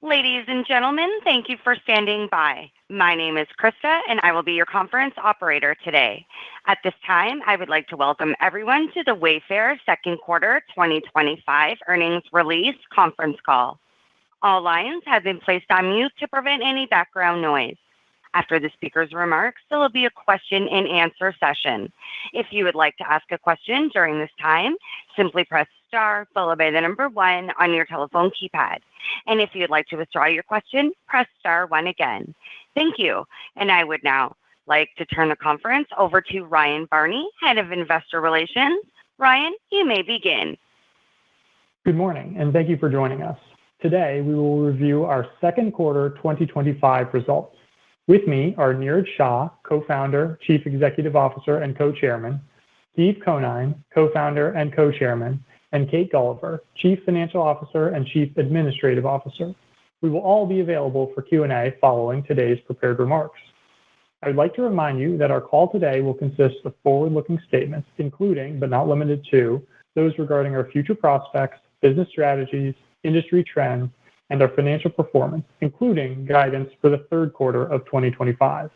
Ladies and gentlemen, thank you for standing by. My name is Krista, and I will be your conference operator today. At this time, I would like to welcome everyone to the Wayfair second quarter 2025 earnings release conference call. All lines have been placed on mute to prevent any background noise. After the speaker's remarks, there will be a question and answer session. If you would like to ask a question during this time, simply press star followed by the number 1 on your telephone keypad. And if you'd like to withdraw your question, press star 1 again. Thank you. And I would now like to turn the conference over to Ryan Barney, Head of Investor Relations. Ryan, you may begin. Good morning, and thank you for joining us. Today, we will review our second quarter 2025 results. With me are Niraj Shah, Co-founder, Chief Executive Officer, and Co-chairman, Steve Conine, Co-founder and Co-chairman, and Kate Gulliver, Chief Financial Officer and Chief Administrative Officer. We will all be available for Q&A following today's prepared remarks. I would like to remind you that our call today will consist of forward-looking statements, including, but not limited to, those regarding our future prospects, business strategies, industry trends, and our financial performance, including guidance for the third quarter of 2025.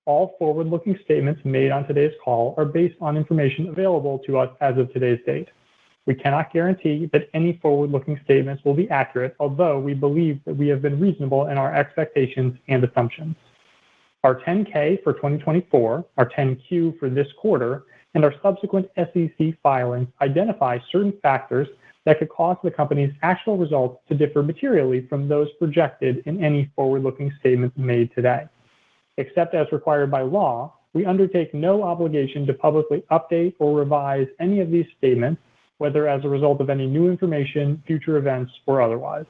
All forward-looking statements made on today's call are based on information available to us as of today's date. We cannot guarantee that any forward-looking statements will be accurate, although we believe that we have been reasonable in our expectations and assumptions. Our 10-K for 2024, our 10-Q for this quarter, and our subsequent SEC filings identify certain factors that could cause the company's actual results to differ materially from those projected in any forward-looking statements made today. Except as required by law, we undertake no obligation to publicly update or revise any of these statements, whether as a result of any new information, future events, or otherwise.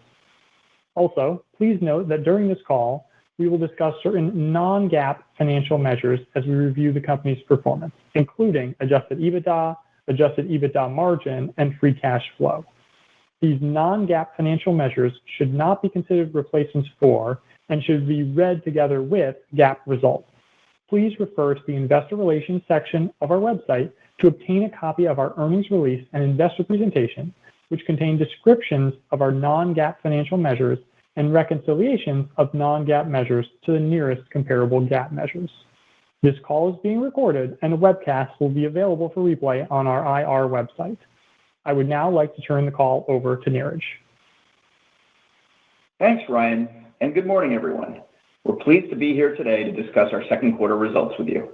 Also, please note that during this call, we will discuss certain non-GAAP financial measures as we review the company's performance, including adjusted EBITDA margin, and free cash flow. These non-GAAP financial measures should not be considered replacements for and should be read together with GAAP results. Please refer to the Investor Relations section of our website to obtain a copy of our earnings release and investor presentation, which contain descriptions of our non-GAAP financial measures and reconciliations of non-GAAP measures to the nearest comparable GAAP measures. This call is being recorded, and a webcast will be available for replay on our IR website. I would now like to turn the call over to Niraj. Thanks, Ryan, and good morning, everyone. We're pleased to be here today to discuss our second quarter results with you.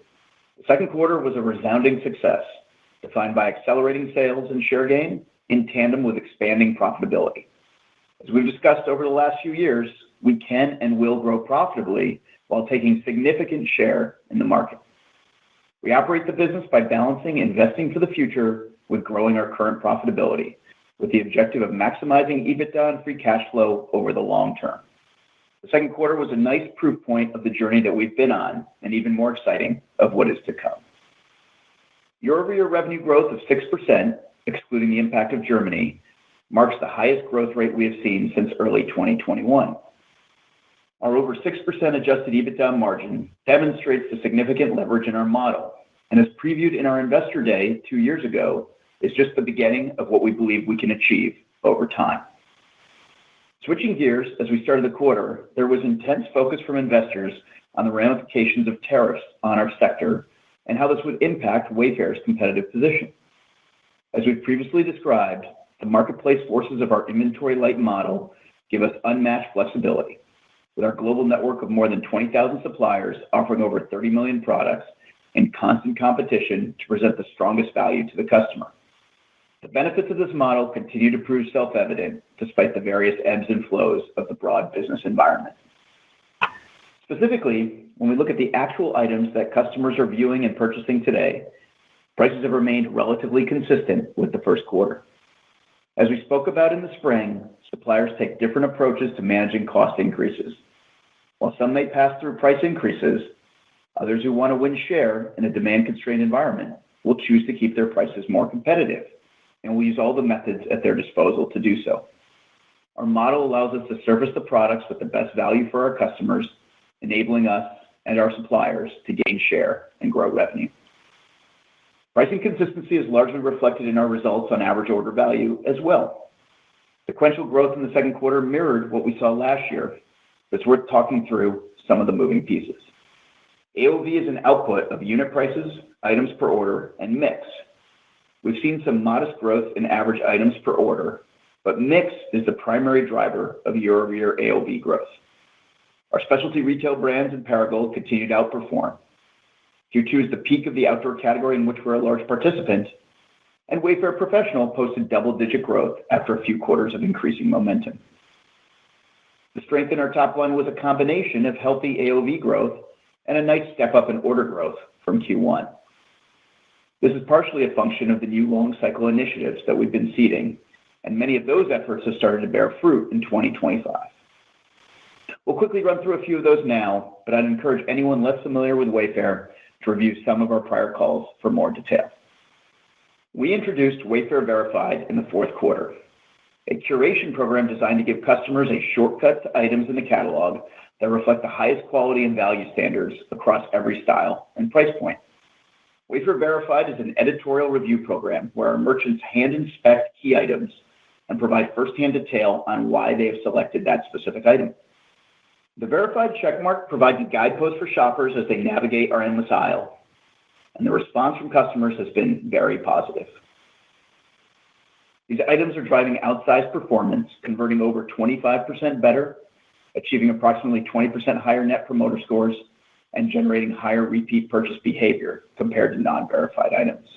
The second quarter was a resounding success, defined by accelerating sales and share gain in tandem with expanding profitability. As we've discussed over the last few years, we can and will grow profitably while taking significant share in the market. We operate the business by balancing investing for the future with growing our current profitability, with the objective of maximizing EBITDA and free cash flow over the long term. The second quarter was a nice proof point of the journey that we've been on, and even more exciting, of what is to come. Year-over-year revenue growth of 6%, excluding the impact of Germany, marks the highest growth rate we have seen since early 2021. Our over 6% adjusted EBITDA margin demonstrates the significant leverage in our model, and as previewed in our Investor Day 2 years ago, is just the beginning of what we believe we can achieve over time. Switching gears, as we started the quarter, there was intense focus from investors on the ramifications of tariffs on our sector and how this would impact Wayfair's competitive position. As we've previously described, the marketplace forces of our inventory-light model give us unmatched flexibility, with our global network of more than 20,000 suppliers offering over 30 million products and constant competition to present the strongest value to the customer. The benefits of this model continue to prove self-evident despite the various ebbs and flows of the broad business environment. Specifically, when we look at the actual items that customers are viewing and purchasing today, prices have remained relatively consistent with the first quarter. As we spoke about in the spring, suppliers take different approaches to managing cost increases. While some may pass through price increases, others who want to win share in a demand-constrained environment will choose to keep their prices more competitive, and will use all the methods at their disposal to do so. Our model allows us to surface the products with the best value for our customers, enabling us and our suppliers to gain share and grow revenue. Pricing consistency is largely reflected in our results on average order value as well. Sequential growth in the second quarter mirrored what we saw last year. It's worth talking through some of the moving pieces. AOV is an output of unit prices, items per order, and mix. We've seen some modest growth in average items per order, but mix is the primary driver of year-over-year AOV growth. Our specialty retail brands and Perigold continue to outperform. Q2 is the peak of the outdoor category in which we're a large participant, and Wayfair Professional posted double-digit growth after a few quarters of increasing momentum. The strength in our top line was a combination of healthy AOV growth and a nice step up in order growth from Q1. This is partially a function of the new long cycle initiatives that we've been seeding, and many of those efforts have started to bear fruit in 2025. We'll quickly run through a few of those now, but I'd encourage anyone less familiar with Wayfair to review some of our prior calls for more detail. We introduced Wayfair Verified in the fourth quarter, a curation program designed to give customers a shortcut to items in the catalog that reflect the highest quality and value standards across every style and price point. Wayfair Verified is an editorial review program where our merchants hand inspect key items and provide firsthand detail on why they have selected that specific item. The verified checkmark provides a guidepost for shoppers as they navigate our endless aisle, and the response from customers has been very positive. These items are driving outsized performance, converting over 25% better, achieving approximately 20% higher net promoter scores, and generating higher repeat purchase behavior compared to non-verified items.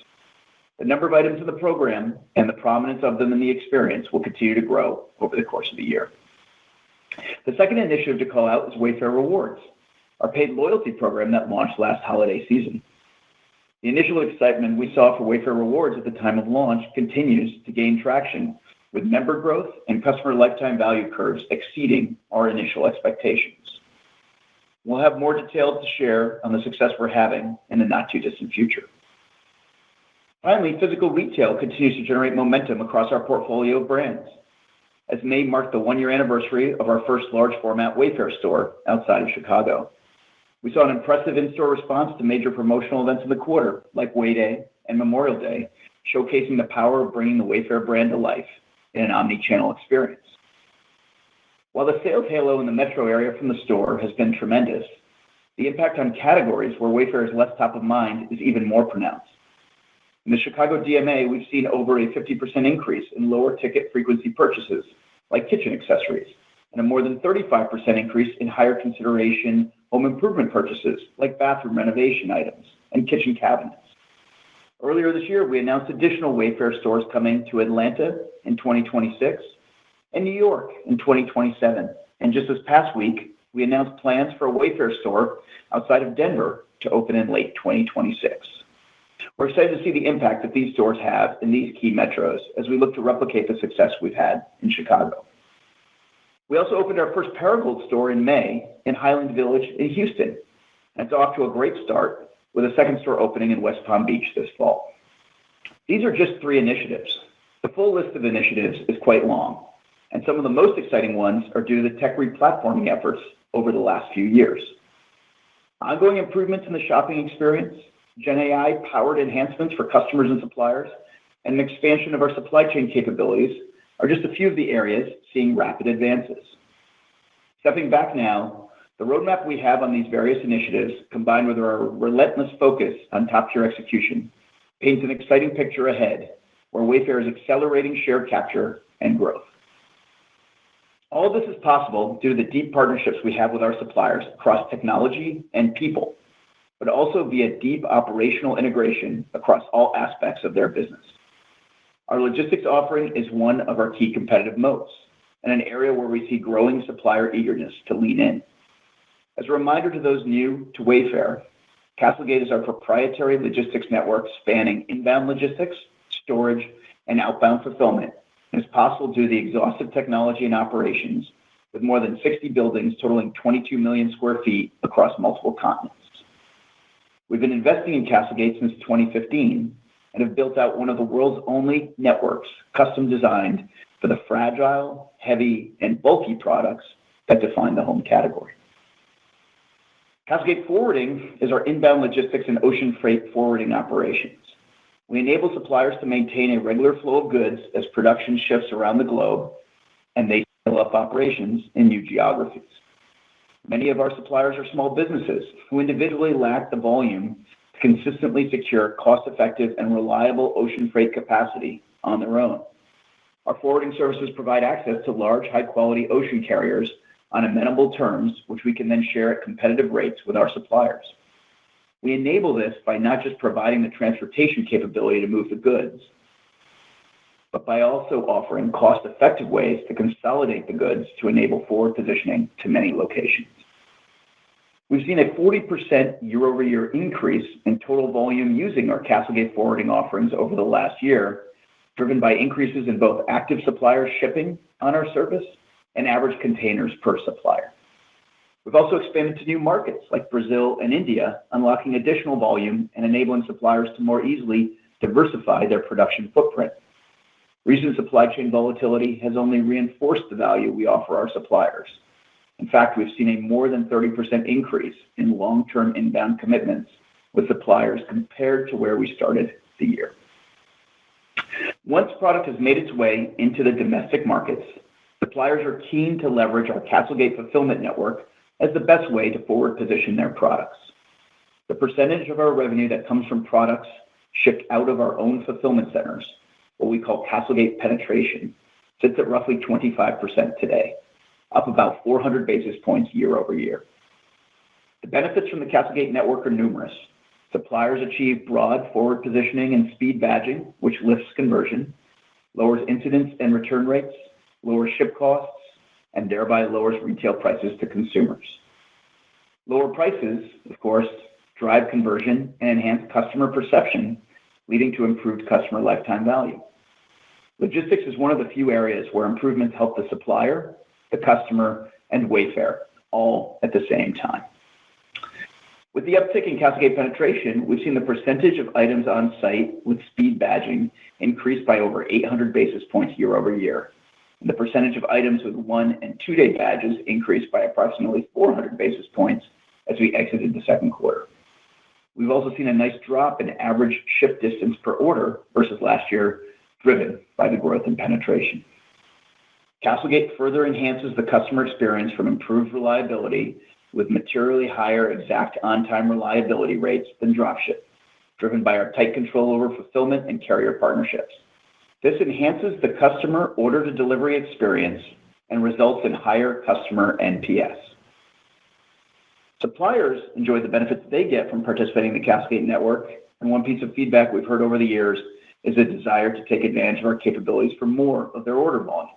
The number of items in the program and the prominence of them in the experience will continue to grow over the course of the year. The second initiative to call out is Wayfair Rewards, our paid loyalty program that launched last holiday season. The initial excitement we saw for Wayfair Rewards at the time of launch continues to gain traction, with member growth and customer lifetime value curves exceeding our initial expectations. We'll have more details to share on the success we're having in the not-too-distant future. Finally, physical retail continues to generate momentum across our portfolio of brands, as May marked the one-year anniversary of our first large-format Wayfair store outside of Chicago. We saw an impressive in-store response to major promotional events of the quarter, like Way Day and Memorial Day, showcasing the power of bringing the Wayfair brand to life in an omni-channel experience. While the sales halo in the metro area from the store has been tremendous, the impact on categories where Wayfair is less top of mind is even more pronounced. In the Chicago DMA, we've seen over a 50% increase in lower ticket frequency purchases, like kitchen accessories, and a more than 35% increase in higher consideration home improvement purchases, like bathroom renovation items and kitchen cabinets. Earlier this year, we announced additional Wayfair stores coming to Atlanta in 2026 and New York in 2027. And just this past week, we announced plans for a Wayfair store outside of Denver to open in late 2026. We're excited to see the impact that these stores have in these key metros as we look to replicate the success we've had in Chicago. We also opened our first Perigold store in May in Highland Village in Houston, and it's off to a great start with a second store opening in West Palm Beach this fall. These are just 3 initiatives. The full list of initiatives is quite long, and some of the most exciting ones are due to the tech replatforming efforts over the last few years. Ongoing improvements in the shopping experience, Gen AI-powered enhancements for customers and suppliers, and an expansion of our supply chain capabilities are just a few of the areas seeing rapid advances. Stepping back now, the roadmap we have on these various initiatives, combined with our relentless focus on top-tier execution, paints an exciting picture ahead where Wayfair is accelerating share capture and growth. All of this is possible due to the deep partnerships we have with our suppliers across technology and people, but also via deep operational integration across all aspects of their business. Our logistics offering is one of our key competitive moats and an area where we see growing supplier eagerness to lean in. As a reminder to those new to Wayfair, CastleGate is our proprietary logistics network spanning inbound logistics, storage, and outbound fulfillment, and is possible due to the exhaustive technology and operations with more than 60 buildings totaling 22 million square feet across multiple continents. We've been investing in CastleGate since 2015 and have built out one of the world's only networks custom designed for the fragile, heavy, and bulky products that define the home category. CastleGate Forwarding is our inbound logistics and ocean freight forwarding operations. We enable suppliers to maintain a regular flow of goods as production shifts around the globe, and they scale up operations in new geographies. Many of our suppliers are small businesses who individually lack the volume to consistently secure cost-effective and reliable ocean freight capacity on their own. Our forwarding services provide access to large, high-quality ocean carriers on amenable terms, which we can then share at competitive rates with our suppliers. We enable this by not just providing the transportation capability to move the goods, but by also offering cost-effective ways to consolidate the goods to enable forward positioning to many locations. We've seen a 40% year-over-year increase in total volume using our CastleGate forwarding offerings over the last year, driven by increases in both active suppliers shipping on our service and average containers per supplier. We've also expanded to new markets like Brazil and India, unlocking additional volume and enabling suppliers to more easily diversify their production footprint. Recent supply chain volatility has only reinforced the value we offer our suppliers. In fact, we've seen a more than 30% increase in long-term inbound commitments with suppliers compared to where we started the year. Once product has made its way into the domestic markets, suppliers are keen to leverage our CastleGate fulfillment network as the best way to forward position their products. The percentage of our revenue that comes from products shipped out of our own fulfillment centers, what we call CastleGate penetration, sits at roughly 25% today, up about 400 basis points year over year. The benefits from the CastleGate network are numerous. Suppliers achieve broad forward positioning and speed badging, which lifts conversion, lowers incidence and return rates, lowers ship costs, and thereby lowers retail prices to consumers. Lower prices, of course, drive conversion and enhance customer perception, leading to improved customer lifetime value. Logistics is one of the few areas where improvements help the supplier, the customer, and Wayfair all at the same time. With the uptick in CastleGate penetration, we've seen the percentage of items on site with speed badging increase by over 800 basis points year over year. And the percentage of items with 1- and 2-day badges increased by approximately 400 basis points as we exited the second quarter. We've also seen a nice drop in average ship distance per order versus last year, driven by the growth in penetration. CastleGate further enhances the customer experience from improved reliability with materially higher exact on-time reliability rates than dropship, driven by our tight control over fulfillment and carrier partnerships. This enhances the customer order-to-delivery experience and results in higher customer NPS. Suppliers enjoy the benefits they get from participating in the CastleGate network, and one piece of feedback we've heard over the years is a desire to take advantage of our capabilities for more of their order volume.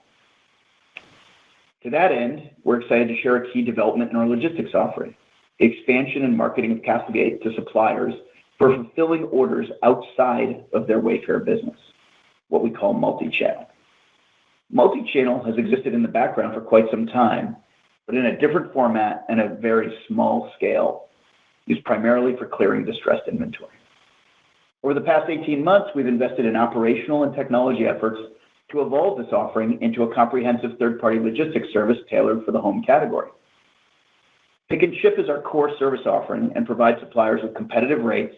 To that end, we're excited to share a key development in our logistics offering, the expansion and marketing of CastleGate to suppliers for fulfilling orders outside of their Wayfair business, what we call multi-channel. Multi-channel has existed in the background for quite some time, but in a different format and a very small scale, used primarily for clearing distressed inventory. Over the past 18 months, we've invested in operational and technology efforts to evolve this offering into a comprehensive third-party logistics service tailored for the home category. Pick and Ship is our core service offering and provides suppliers with competitive rates,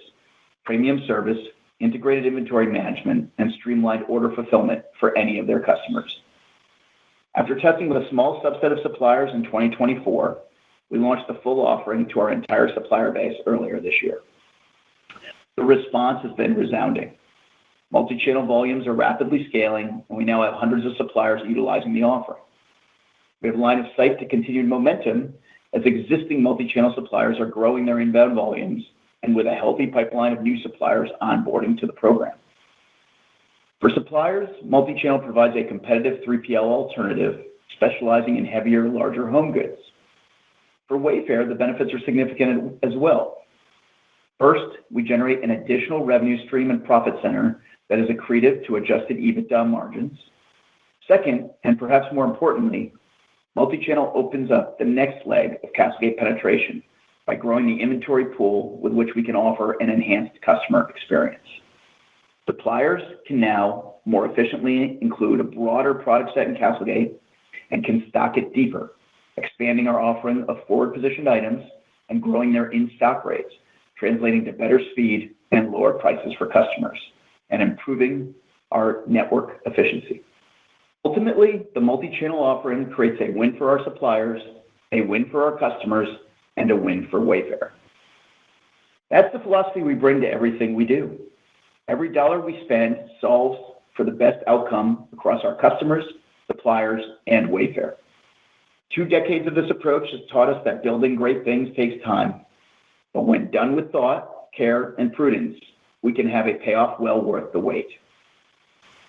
premium service, integrated inventory management, and streamlined order fulfillment for any of their customers. After testing with a small subset of suppliers in 2024, we launched the full offering to our entire supplier base earlier this year. The response has been resounding. Multi-channel volumes are rapidly scaling, and we now have hundreds of suppliers utilizing the offering. We have line of sight to continued momentum as existing multi-channel suppliers are growing their inbound volumes and with a healthy pipeline of new suppliers onboarding to the program. For suppliers, multi-channel provides a competitive 3PL alternative specializing in heavier, larger home goods. For Wayfair, the benefits are significant as well. First, we generate an additional revenue stream and profit center that is accretive to adjusted EBITDA margins. Second, and perhaps more importantly, multi-channel opens up the next leg of CastleGate penetration by growing the inventory pool with which we can offer an enhanced customer experience. Suppliers can now more efficiently include a broader product set in CastleGate and can stock it deeper, expanding our offering of forward-positioned items and growing their in-stock rates, translating to better speed and lower prices for customers, and improving our network efficiency. Ultimately, the multi-channel offering creates a win for our suppliers, a win for our customers, and a win for Wayfair. That's the philosophy we bring to everything we do. Every dollar we spend solves for the best outcome across our customers, suppliers, and Wayfair. 2 decades of this approach has taught us that building great things takes time, but when done with thought, care, and prudence, we can have a payoff well worth the wait.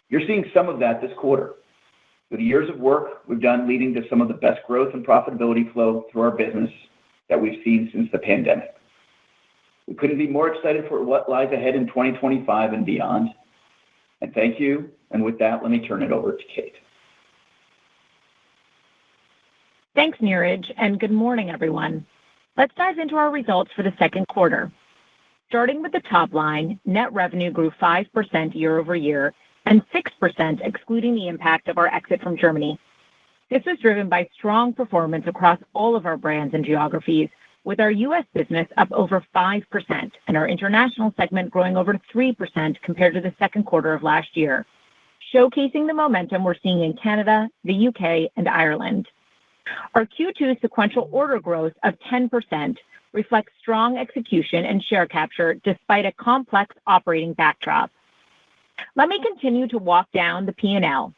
You're seeing some of that this quarter. With the years of work we've done leading to some of the best growth and profitability flow through our business that we've seen since the pandemic. We couldn't be more excited for what lies ahead in 2025 and beyond. And thank you. And with that, let me turn it over to Kate. Thanks, Neeraj, and good morning, everyone. Let's dive into our results for the second quarter. Starting with the top line, net revenue grew 5% year over year and 6% excluding the impact of our exit from Germany. This was driven by strong performance across all of our brands and geographies, with our U.S. business up over 5% and our international segment growing over 3% compared to the second quarter of last year, showcasing the momentum we're seeing in Canada, the UK, and Ireland. Our Q2 sequential order growth of 10% reflects strong execution and share capture despite a complex operating backdrop. Let me continue to walk down the P&L.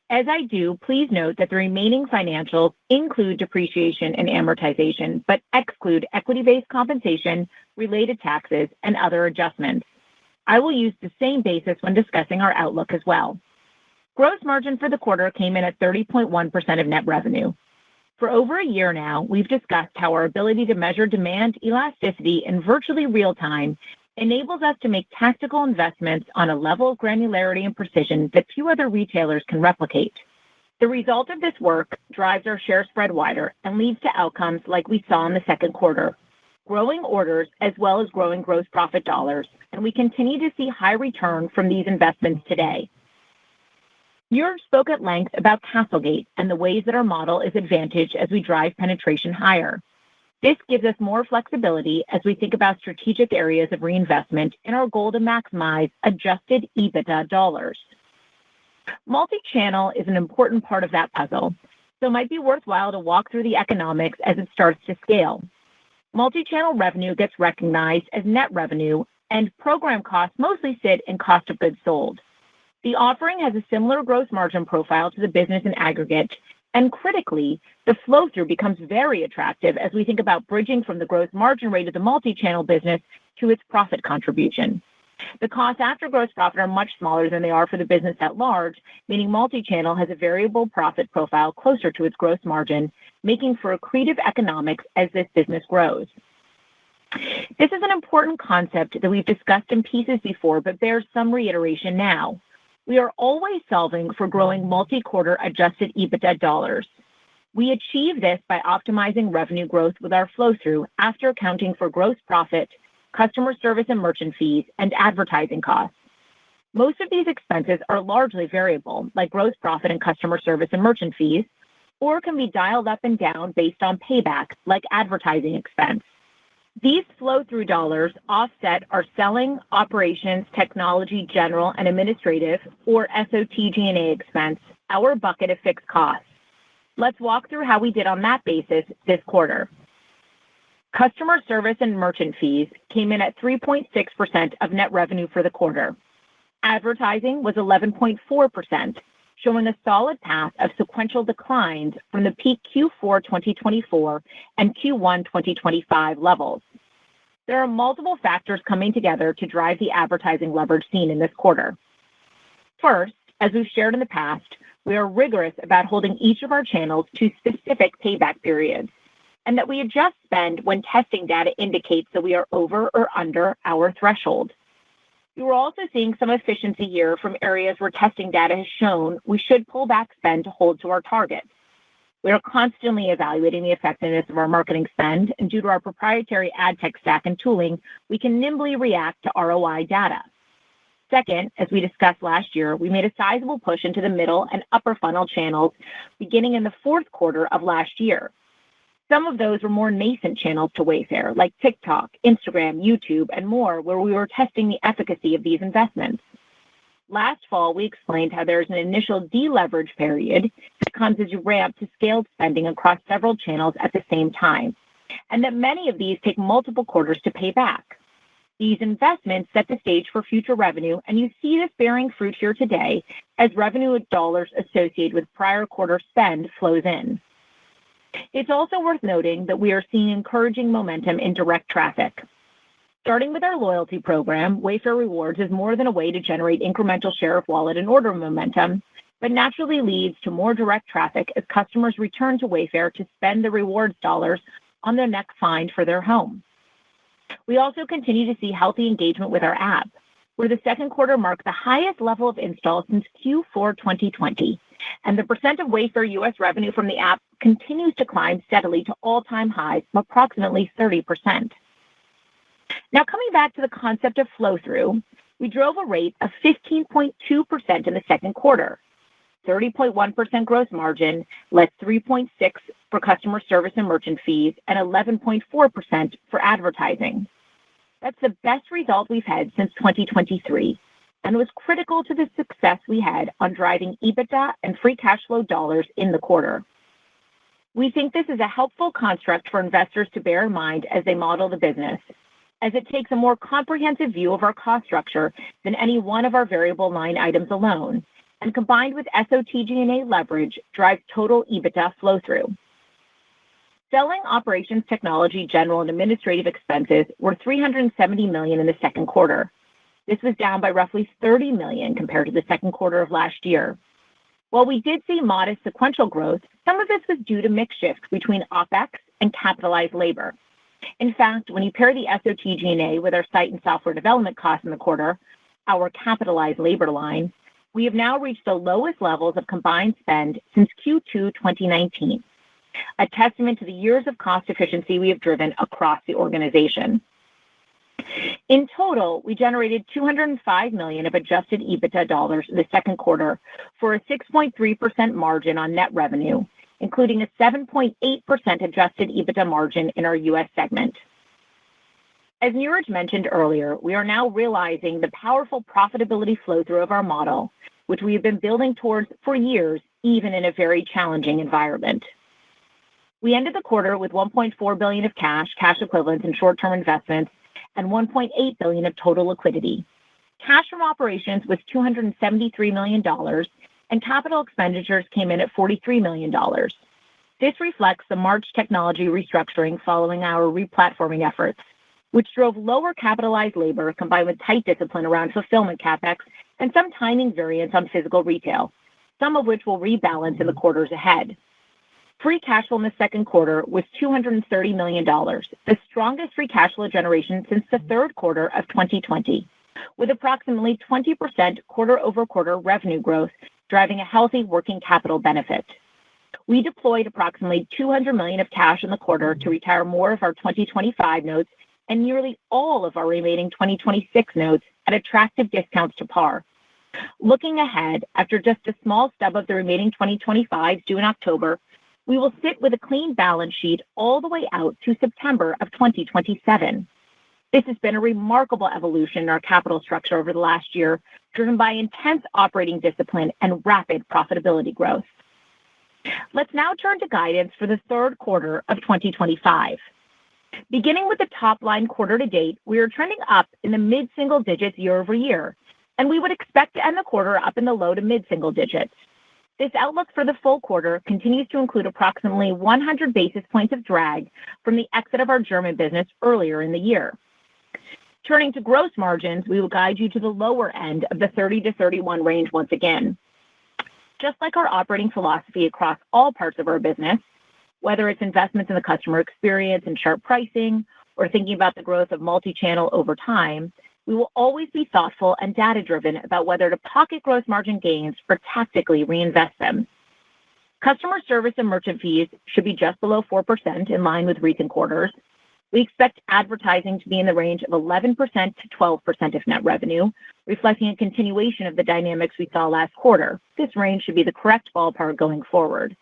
As I do, please note that the remaining financials include depreciation and amortization, but exclude equity-based compensation, related taxes, and other adjustments. I will use the same basis when discussing our outlook as well. Gross margin for the quarter came in at 30.1% of net revenue. For over a year now, we've discussed how our ability to measure demand elasticity in virtually real time enables us to make tactical investments on a level of granularity and precision that few other retailers can replicate. The result of this work drives our share spread wider and leads to outcomes like we saw in the second quarter, growing orders as well as growing gross profit dollars, and we continue to see high return from these investments today. Neeraj spoke at length about Castlegate and the ways that our model is advantaged as we drive penetration higher. This gives us more flexibility as we think about strategic areas of reinvestment in our goal to maximize adjusted EBITDA dollars. Multi-channel is an important part of that puzzle, so it might be worthwhile to walk through the economics as it starts to scale. Multi-channel revenue gets recognized as net revenue, and program costs mostly sit in cost of goods sold. The offering has a similar gross margin profile to the business in aggregate, and critically, the flow-through becomes very attractive as we think about bridging from the gross margin rate of the multi-channel business to its profit contribution. The costs after gross profit are much smaller than they are for the business at large, meaning multi-channel has a variable profit profile closer to its gross margin, making for accretive economics as this business grows. This is an important concept that we've discussed in pieces before, but bears some reiteration now. We are always solving for growing multi-quarter adjusted EBITDA dollars. We achieve this by optimizing revenue growth with our flow-through after accounting for gross profit, customer service and merchant fees, and advertising costs. Most of these expenses are largely variable, like gross profit and customer service and merchant fees, or can be dialed up and down based on payback, like advertising expense. These flow-through dollars offset our selling, operations, technology, general, and administrative, or SOTG&A expense, our bucket of fixed costs. Let's walk through how we did on that basis this quarter. Customer service and merchant fees came in at 3.6% of net revenue for the quarter. Advertising was 11.4%, showing a solid path of sequential declines from the peak Q4 2024 and Q1 2025 levels. There are multiple factors coming together to drive the advertising leverage seen in this quarter. First, as we've shared in the past, we are rigorous about holding each of our channels to specific payback periods, and that we adjust spend when testing data indicates that we are over or under our threshold. We were also seeing some efficiency here from areas where testing data has shown we should pull back spend to hold to our targets. We are constantly evaluating the effectiveness of our marketing spend, and due to our proprietary ad tech stack and tooling, we can nimbly react to ROI data. Second, as we discussed last year, we made a sizable push into the middle and upper funnel channels beginning in the fourth quarter of last year. Some of those were more nascent channels to Wayfair, like TikTok, Instagram, YouTube, and more, where we were testing the efficacy of these investments. Last fall, we explained how there's an initial deleverage period that comes as you ramp to scaled spending across several channels at the same time, and that many of these take multiple quarters to pay back. These investments set the stage for future revenue, and you see this bearing fruit here today as revenue dollars associated with prior quarter spend flows in. It's also worth noting that we are seeing encouraging momentum in direct traffic. Starting with our loyalty program, Wayfair Rewards is more than a way to generate incremental share of wallet and order momentum, but naturally leads to more direct traffic as customers return to Wayfair to spend the rewards dollars on their next find for their home. We also continue to see healthy engagement with our app, where the second quarter marked the highest level of installs since Q4 2020, and the percent of Wayfair US revenue from the app continues to climb steadily to all-time highs of approximately 30%. Now, coming back to the concept of flow-through, we drove a rate of 15.2% in the second quarter, 30.1% gross margin, less 3.6% for customer service and merchant fees, and 11.4% for advertising. That's the best result we've had since 2023, and was critical to the success we had on driving EBITDA and free cash flow dollars in the quarter. We think this is a helpful construct for investors to bear in mind as they model the business, as it takes a more comprehensive view of our cost structure than any one of our variable line items alone, and combined with SOTG&A leverage, drives total EBITDA flow-through. Selling, operations, technology, general, and administrative expenses were $370 million in the second quarter. This was down by roughly $30 million compared to the second quarter of last year. While we did see modest sequential growth, some of this was due to mix shift between OpEx and capitalized labor. In fact, when you pair the SOTG&A with our site and software development costs in the quarter, our capitalized labor line, we have now reached the lowest levels of combined spend since Q2 2019, a testament to the years of cost efficiency we have driven across the organization. In total, we generated $205 million of adjusted EBITDA dollars in the second quarter for a 6.3% margin on net revenue, including a 7.8% adjusted EBITDA margin in our U.S. segment. As Neeraj mentioned earlier, we are now realizing the powerful profitability flow-through of our model, which we have been building towards for years, even in a very challenging environment. We ended the quarter with $1.4 billion of cash equivalents, and short-term investments, and $1.8 billion of total liquidity. Cash from operations was $273 million, and capital expenditures came in at $43 million. This reflects the March technology restructuring following our replatforming efforts, which drove lower capitalized labor combined with tight discipline around fulfillment CapEx and some timing variance on physical retail, some of which will rebalance in the quarters ahead. Free cash flow in the second quarter was $230 million, the strongest free cash flow generation since the third quarter of 2020, with approximately 20% quarter-over-quarter revenue growth driving a healthy working capital benefit. We deployed approximately $200 million of cash in the quarter to retire more of our 2025 notes and nearly all of our remaining 2026 notes at attractive discounts to par. Looking ahead, after just a small stub of the remaining 2025s due in October, we will sit with a clean balance sheet all the way out to September of 2027. This has been a remarkable evolution in our capital structure over the last year, driven by intense operating discipline and rapid profitability growth. Let's now turn to guidance for the third quarter of 2025. Beginning with the top line quarter to date, we are trending up in the mid-single digits year over year, and we would expect to end the quarter up in the low to mid-single digits. This outlook for the full quarter continues to include approximately 100 basis points of drag from the exit of our German business earlier in the year. Turning to gross margins, we will guide you to the lower end of the 30 to 31 range once again. Just like our operating philosophy across all parts of our business, whether it's investments in the customer experience and sharp pricing, or thinking about the growth of multi-channel over time, we will always be thoughtful and data-driven about whether to pocket gross margin gains or tactically reinvest them. Customer service and merchant fees should be just below 4% in line with recent quarters. We expect advertising to be in the range of 11% to 12% of net revenue, reflecting a continuation of the dynamics we saw last quarter. This range should be the correct ballpark going forward.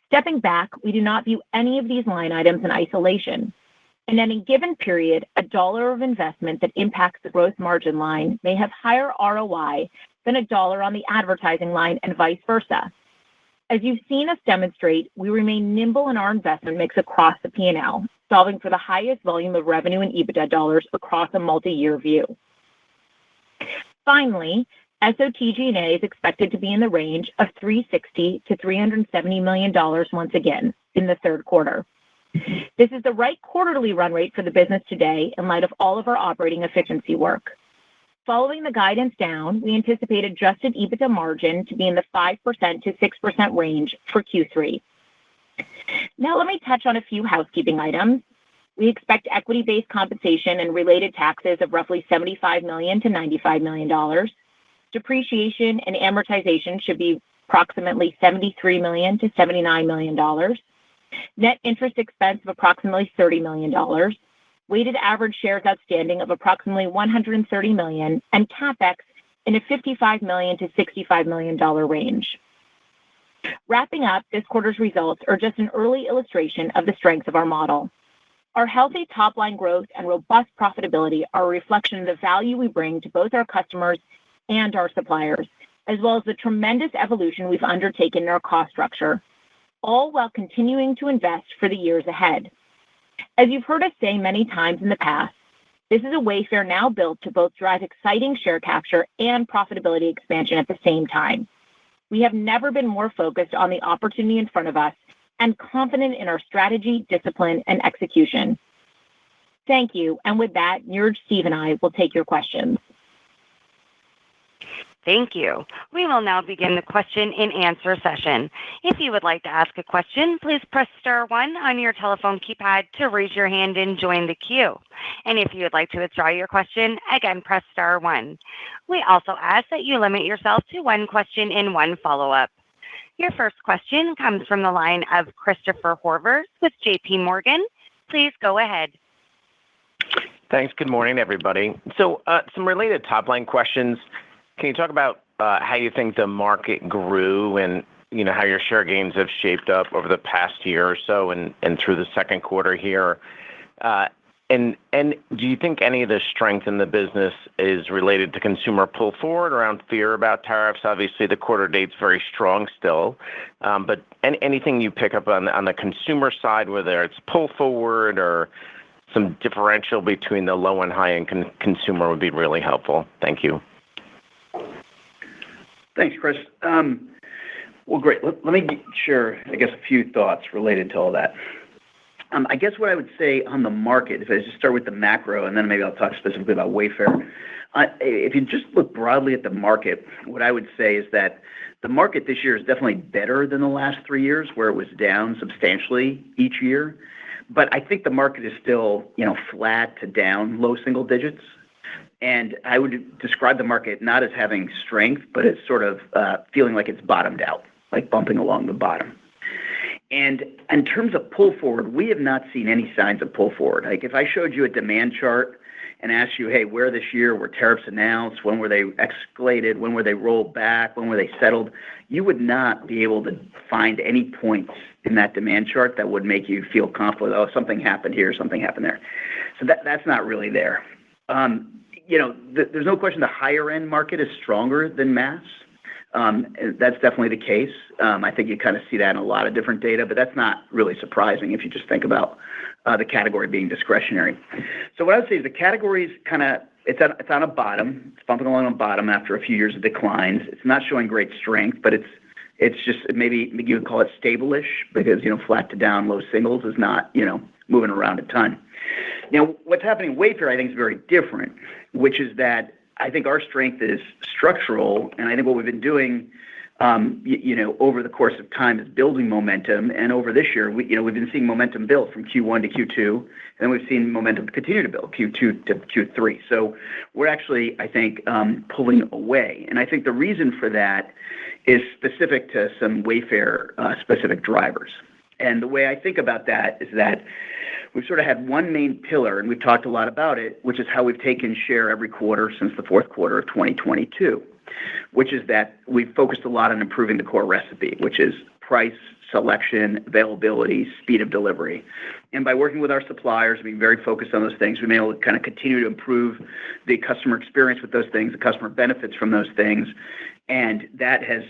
Stepping back, we do not view any of these line items in isolation. In any given period, a dollar of investment that impacts the gross margin line may have higher ROI than $1 on the advertising line and vice versa. As you've seen us demonstrate, we remain nimble in our investment mix across the P&L, solving for the highest volume of revenue and EBITDA dollars across a multi-year view. Finally, SOTG&A is expected to be in the range of $360 to $370 million once again in the third quarter. This is the right quarterly run rate for the business today in light of all of our operating efficiency work. Following the guidance down, we anticipate adjusted EBITDA margin to be in the 5% to 6% range for Q3. Now let me touch on a few housekeeping items. We expect equity-based compensation and related taxes of roughly $75 million to $95 million. Depreciation and amortization should be approximately $73 million to $79 million. Net interest expense of approximately $30 million. Weighted average shares outstanding of approximately 130 million, and CapEx in a $55 million to $65 million range. Wrapping up, this quarter's results are just an early illustration of the strengths of our model. Our healthy top-line growth and robust profitability are a reflection of the value we bring to both our customers and our suppliers, as well as the tremendous evolution we've undertaken in our cost structure, all while continuing to invest for the years ahead. As you've heard us say many times in the past, this is a Wayfair now built to both drive exciting share capture and profitability expansion at the same time. We have never been more focused on the opportunity in front of us and confident in our strategy, discipline, and execution. Thank you. And with that, Niraj, Steve, and I will take your questions. Thank you. We will now begin the question and answer session. If you would like to ask a question, please press star 1 on your telephone keypad to raise your hand and join the queue. And if you would like to withdraw your question, again, press star 1. We also ask that you limit yourself to one question and one follow-up. Your first question comes from the line of Christopher Horvers with JP Morgan. Please go ahead. Thanks. Good morning, everybody. So some related top-line questions. Can you talk about how you think the market grew and how your share gains have shaped up over the past year or so and through the second quarter here? And do you think any of the strength in the business is related to consumer pull forward around fear about tariffs? Obviously, the quarter date's very strong still. But anything you pick up on the consumer side, whether it's pull forward or some differential between the low and high-end consumer would be really helpful. Thank you. Thanks, Chris. Well, great. Let me share, I guess, a few thoughts related to all that. I guess what I would say on the market, if I just start with the macro, and then maybe I'll talk specifically about Wayfair. If you just look broadly at the market, what I would say is that the market this year is definitely better than the last 3 years, where it was down substantially each year. But I think the market is still, flat to down, low single digits. And I would describe the market not as having strength, but as sort of feeling like it's bottomed out, like bumping along the bottom. And in terms of pull forward, we have not seen any signs of pull forward. Like if I showed you a demand chart and asked you, hey, where this year were tariffs announced? When were they escalated? When were they rolled back? When were they settled? You would not be able to find any points in that demand chart that would make you feel confident, oh, something happened here, something happened there. So that's not really there. There's no question the higher end market is stronger than mass. That's definitely the case. I think you kind of see that in a lot of different data, but that's not really surprising if you just think about the category being discretionary. So what I would say is the category is it's on a bottom. It's bumping along a bottom after a few years of declines. It's not showing great strength, but it's just maybe you would call it stable-ish because, flat to down, low singles is not, moving around a ton. Now, what's happening in Wayfair, I think, is very different, which is that I think our strength is structural, and I think what we've been doing, over the course of time is building momentum. And over this year, we've been seeing momentum build from Q1 to Q2, and then we've seen momentum continue to build Q2 to Q3. So we're actually, I think, pulling away. And I think the reason for that is specific to some Wayfair specific drivers. And the way I think about that is that we've sort of had one main pillar, and we've talked a lot about it, which is how we've taken share every quarter since the fourth quarter of 2022, which is that we've focused a lot on improving the core recipe, which is price, selection, availability, speed of delivery. And by working with our suppliers, being very focused on those things, we've been able to kind of continue to improve the customer experience with those things, the customer benefits from those things, and that has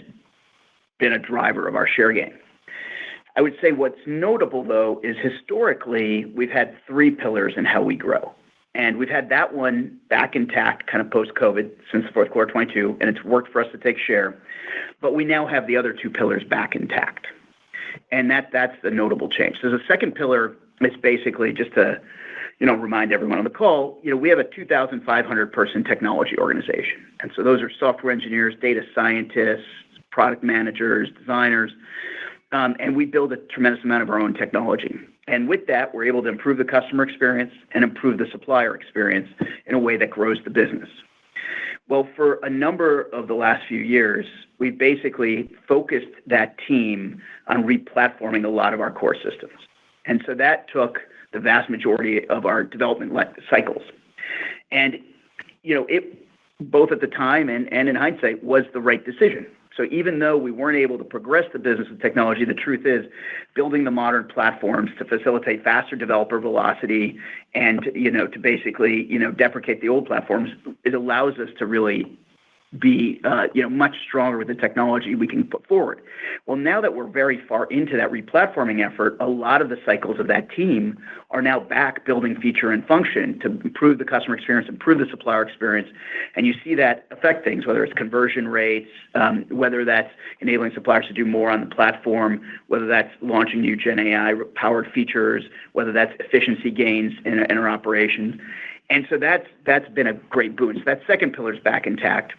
been a driver of our share gain. I would say what's notable, though, is historically we've had 3 pillars in how we grow. And we've had that one back intact kind of post-COVID since the fourth quarter of 22, and it's worked for us to take share. But we now have the other 2 pillars back intact. And that's the notable change. So the second pillar is basically just to, remind everyone on the call, we have a 2,500 person technology organization. And so those are software engineers, data scientists, product managers, designers, and we build a tremendous amount of our own technology. And with that, we're able to improve the customer experience and improve the supplier experience in a way that grows the business. Well, for a number of the last few years, we've basically focused that team on replatforming a lot of our core systems. And so that took the vast majority of our development cycles. And, it, both at the time and in hindsight, was the right decision. So even though we weren't able to progress the business with technology, the truth is building the modern platforms to facilitate faster developer velocity and, to basically, deprecate the old platforms, it allows us to really be, much stronger with the technology we can put forward. Well, now that we're very far into that replatforming effort, a lot of the cycles of that team are now back building feature and function to improve the customer experience, improve the supplier experience. And you see that affect things, whether it's conversion rates, whether that's enabling suppliers to do more on the platform, whether that's launching new Gen AI-powered features, whether that's efficiency gains in our operations. And so that's been a great boon. So that second pillar is back intact.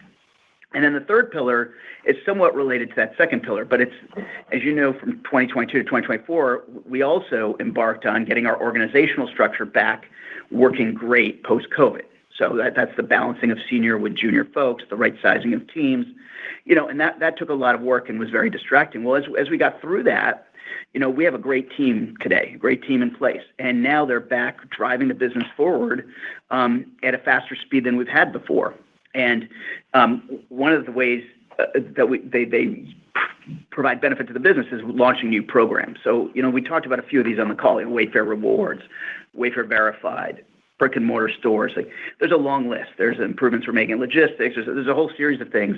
And then the third pillar is somewhat related to that second pillar, but it's, as you know, from 2022 to 2024, we also embarked on getting our organizational structure back working great post-COVID. So that's the balancing of senior with junior folks, the right sizing of teams, and that took a lot of work and was very distracting. Well, as we got through that, we have a great team today, a great team in place, and now they're back driving the business forward at a faster speed than we've had before. And one of the ways that they provide benefit to the business is launching new programs. So, we talked about a few of these on the call, Wayfair Rewards, Wayfair Verified, brick and mortar stores. There's a long list. There's improvements we're making in logistics. There's a whole series of things.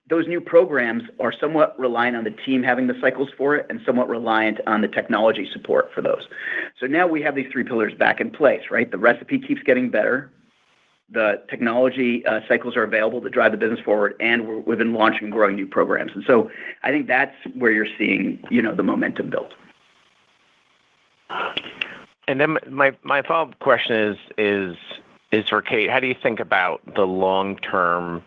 Those new programs are somewhat reliant on the team having the cycles for it and somewhat reliant on the technology support for those. So now we have these 3 pillars back in place, right? The recipe keeps getting better. The technology cycles are available to drive the business forward, and we've been launching and growing new programs. And so I think that's where you're seeing, the momentum build. And then my follow-up question is for Kate. How do you think about the long-term,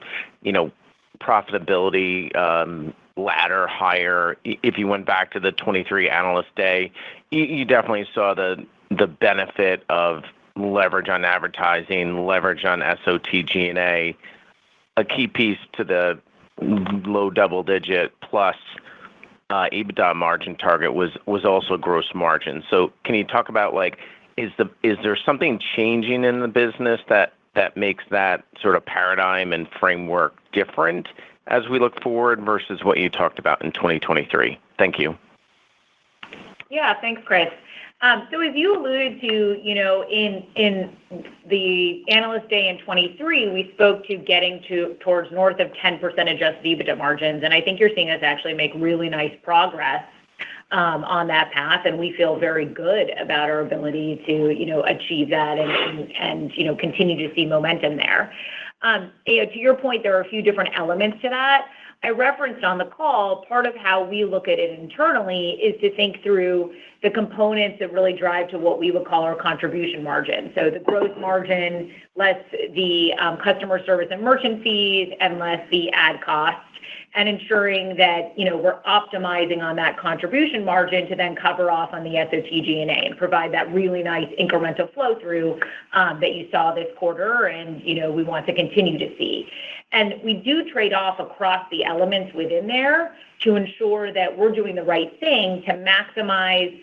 profitability ladder higher? If you went back to the 23 Analyst Day, you definitely saw the benefit of leverage on advertising, leverage on SOTG&A. A key piece to the low double-digit plus EBITDA margin target was also gross margin. So can you talk about is there something changing in the business that makes that sort of paradigm and framework different as we look forward versus what you talked about in 2023? Thank you. Yeah, thanks, Chris. So as you alluded to, in the Analyst Day in 23, we spoke to getting towards north of 10% adjusted EBITDA margins. And I think you're seeing us actually make really nice progress on that path. And we feel very good about our ability to, achieve that and continue to see momentum there. To your point, there are a few different elements to that. I referenced on the call, part of how we look at it internally is to think through the components that really drive to what we would call our contribution margin. So the gross margin, less the customer service and merchant fees, and less the ad costs, and ensuring that, we're optimizing on that contribution margin to then cover off on the SOTG&A and provide that really nice incremental flow through that you saw this quarter and, we want to continue to see. And we do trade off across the elements within there to ensure that we're doing the right thing to maximize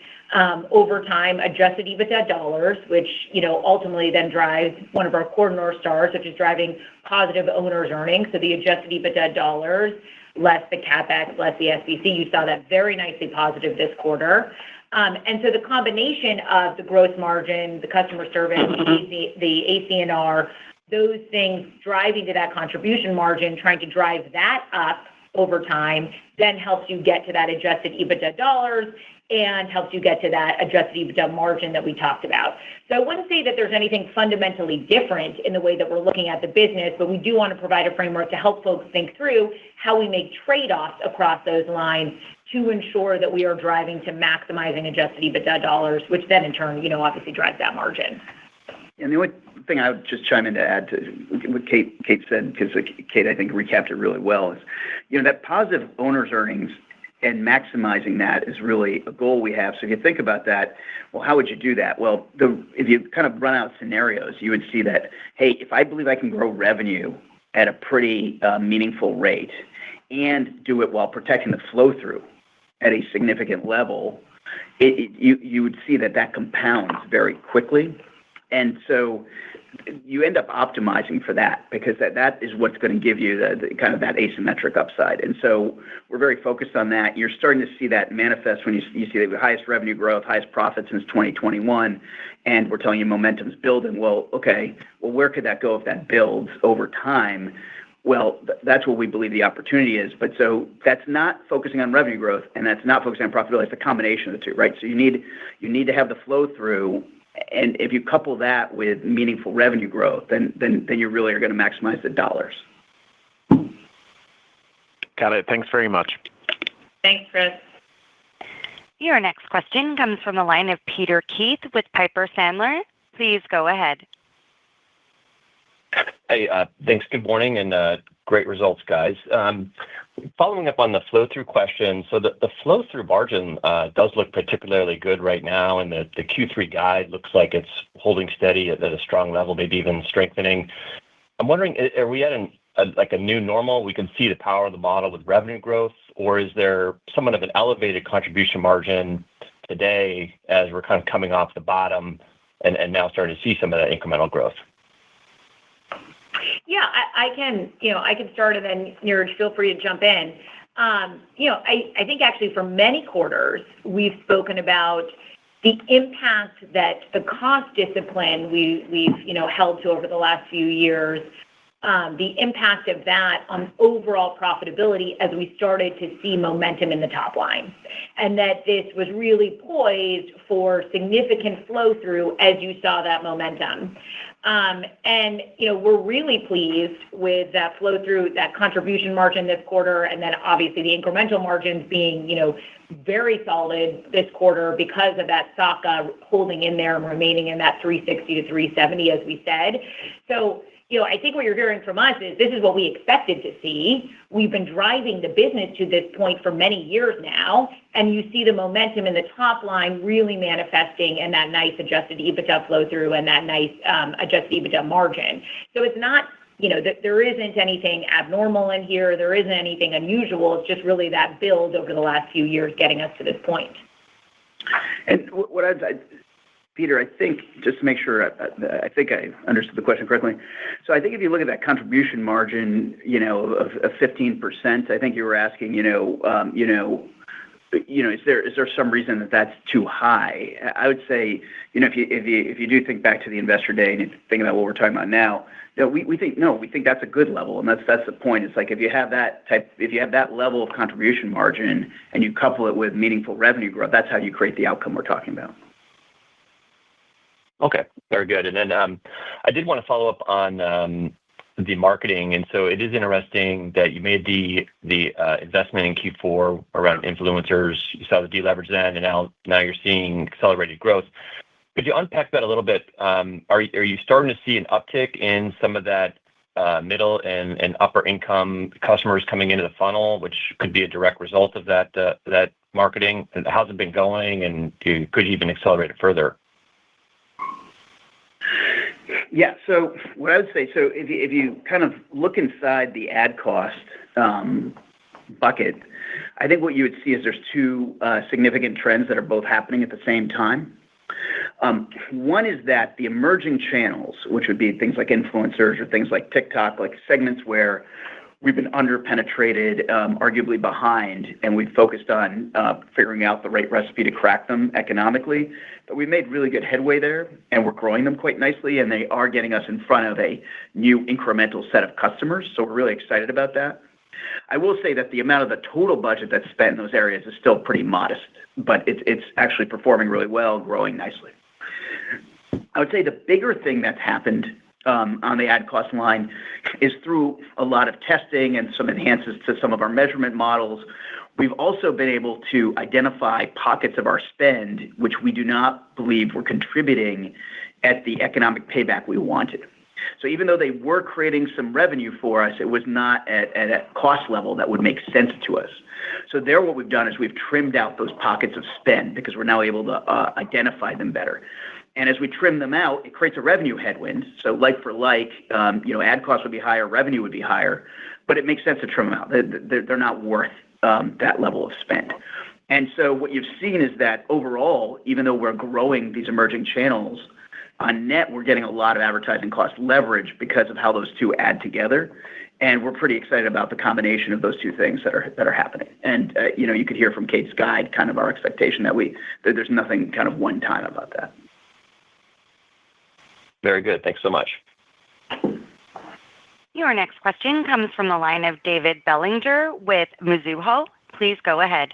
over time adjusted EBITDA dollars, which ultimately then drives one of our core North Stars, which is driving positive owners earnings. So the adjusted EBITDA dollars less the CapEx, less the SBC. You saw that very nicely positive this quarter. And so the combination of the gross margin, the customer service, the AC&R, those things driving to that contribution margin, trying to drive that up over time, then helps you get to that adjusted EBITDA dollars and helps you get to that adjusted EBITDA margin that we talked about. So I wouldn't say that there's anything fundamentally different in the way that we're looking at the business, but we do want to provide a framework to help folks think through how we make trade-offs across those lines to ensure that we are driving to maximizing adjusted EBITDA dollars, which then in turn, obviously drives that margin. And the only thing I would just chime in to add to what Kate said, because Kate, I think, recapped it really well, is, that positive owner's earnings and maximizing that is really a goal we have. So if you think about that, well, how would you do that? Well, if you kind of run out scenarios, you would see that, hey, if I believe I can grow revenue at a pretty meaningful rate and do it while protecting the flow-through at a significant level, you would see that compounds very quickly. And so you end up optimizing for that because that is what's going to give you the kind of that asymmetric upside. And so we're very focused on that. You're starting to see that manifest when you see the highest revenue growth, highest profit since 2021, and we're telling you momentum's building. Well, okay, where could that go if that builds over time? Well, that's what we believe the opportunity is. But so that's not focusing on revenue growth, and that's not focusing on profitability. It's a combination of the two, right? So you need to have the flow through. And if you couple that with meaningful revenue growth, then you really are going to maximize the dollars. Got it. Thanks very much. Thanks, Chris. Your next question comes from the line of Peter Keith with Piper Sandler. Please go ahead. Hey, thanks. Good morning and great results, guys. Following up on the flow-through question, so the flow-through margin does look particularly good right now, and the Q3 guide looks like it's holding steady at a strong level, maybe even strengthening. I'm wondering, are we at a new normal? We can see the power of the model with revenue growth, or is there somewhat of an elevated contribution margin today as we're kind of coming off the bottom and now starting to see some of that incremental growth? Yeah, I can start and then Neeraj, feel free to jump in. I think actually for many quarters, we've spoken about the impact that the cost discipline we've held to over the last few years, the impact of that on overall profitability as we started to see momentum in the top line. And that this was really poised for significant flow through as you saw that momentum. And we're really pleased with that flow through, that contribution margin this quarter, and then obviously the incremental margins being, very solid this quarter because of that SOCA holding in there and remaining in that 360 to 370, as we said. So, I think what you're hearing from us is this is what we expected to see. We've been driving the business to this point for many years now, and you see the momentum in the top line really manifesting in that nice adjusted EBITDA flow through and that nice adjusted EBITDA margin. So it's not, there isn't anything abnormal in here. There isn't anything unusual. It's just really that build over the last few years getting us to this point. And what Peter, I think, just to make sure, I think I understood the question correctly. So I think if you look at that contribution margin, of 15%, I think you were asking, is there some reason that that's too high? I would say, if you do think back to the investor day and you think about what we're talking about now, we think that's a good level, and that's the point. It's like if you have that level of contribution margin and you couple it with meaningful revenue growth, that's how you create the outcome we're talking about. Okay, very good. And then I did want to follow up on the marketing. And so it is interesting that you made the investment in Q4 around influencers. You saw the deleverage then, and now you're seeing accelerated growth. Could you unpack that a little bit? Are you starting to see an uptick in some of that middle and upper income customers coming into the funnel, which could be a direct result of that marketing? And how's it been going? And could you even accelerate it further? Yeah, so what I would say, so if you kind of look inside the ad cost bucket, I think what you would see is there's two significant trends that are both happening at the same time. One is that the emerging channels, which would be things like influencers or things like TikTok, like segments where we've been under-penetrated, arguably behind, and we've focused on figuring out the right recipe to crack them economically. But we made really good headway there, and we're growing them quite nicely, and they are getting us in front of a new incremental set of customers, so we're really excited about that. I will say that the amount of the total budget that's spent in those areas is still pretty modest, but it's actually performing really well, growing nicely. I would say the bigger thing that's happened on the ad cost line is through a lot of testing and some enhancements to some of our measurement models. We've also been able to identify pockets of our spend which we do not believe were contributing at the economic payback we wanted. So even though they were creating some revenue for us, it was not at a cost level that would make sense to us. So there what we've done is we've trimmed out those pockets of spend because we're now able to identify them better. And as we trim them out, it creates a revenue headwind. So like for like, ad costs would be higher, revenue would be higher, but it makes sense to trim them out. They're not worth that level of spend. And so what you've seen is that overall, even though we're growing these emerging channels, on net, we're getting a lot of advertising cost leverage because of how those two add together. And we're pretty excited about the combination of those two things that are happening. And, you could hear from Kate's guide kind of our expectation that there's nothing kind of one time about that. Very good. Thanks so much. Your next question comes from the line of David Bellinger with Mizuho. Please go ahead.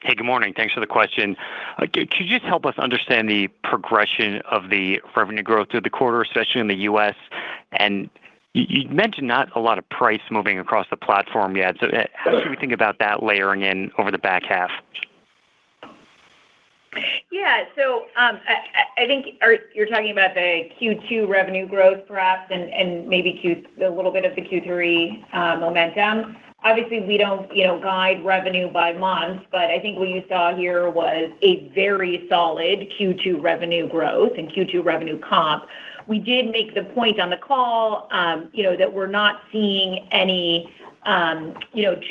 Hey, good morning. Thanks for the question. Could you just help us understand the progression of the revenue growth through the quarter, especially in the U.S.? And you mentioned not a lot of price moving across the platform yet. So how should we think about that layering in over the back half? Yeah, so I think you're talking about the Q2 revenue growth perhaps and maybe a little bit of the Q3 momentum. Obviously, we don't, guide revenue by month, but I think what you saw here was a very solid Q2 revenue growth and Q2 revenue comp. We did make the point on the call, that we're not seeing any,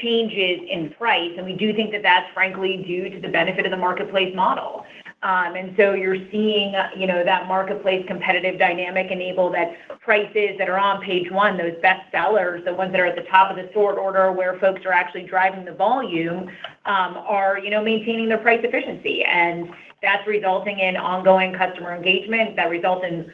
changes in price, and we do think that that's frankly due to the benefit of the marketplace model. And so you're seeing, that marketplace competitive dynamic enable that prices that are on page one, those best sellers, the ones that are at the top of the sort order where folks are actually driving the volume, are, maintaining their price efficiency. And that's resulting in ongoing customer engagement that results in,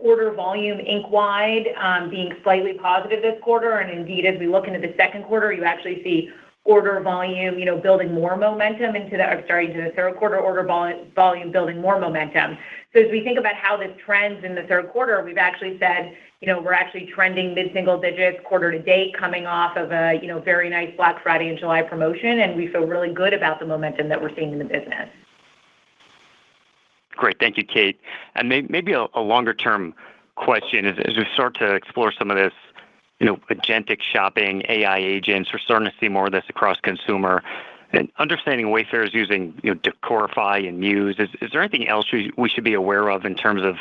order volume Inc-wide being slightly positive this quarter. And indeed, as we look into the second quarter, you actually see order volume, building more momentum into the third quarter, order volume building more momentum. So as we think about how this trends in the third quarter, we've actually said, we're actually trending mid-single digits quarter to date coming off of a, very nice Black Friday and July promotion. And we feel really good about the momentum that we're seeing in the business. Great. Thank you, Kate. And maybe a longer-term question as we start to explore some of this, agentic shopping, AI agents. We're starting to see more of this across consumer. And understanding Wayfair is using, Decorify and Muse. Is there anything else we should be aware of in terms of,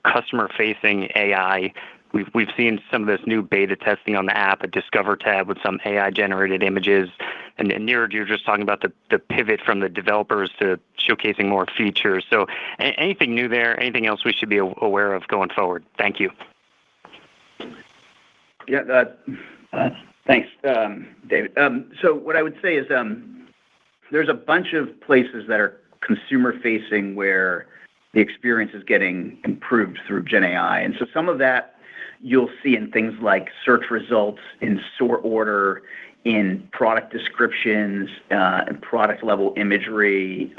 customer-facing AI? We've seen some of this new beta testing on the app, a Discover tab with some AI-generated images. And Neeraj, you were just talking about the pivot from the developers to showcasing more features. So anything new there? Anything else we should be aware of going forward? Thank you. Yeah, thanks, David. So what I would say is there's a bunch of places that are consumer-facing where the experience is getting improved through Gen AI. And so some of that you'll see in things like search results, in sort order, in product descriptions, and product-level imagery,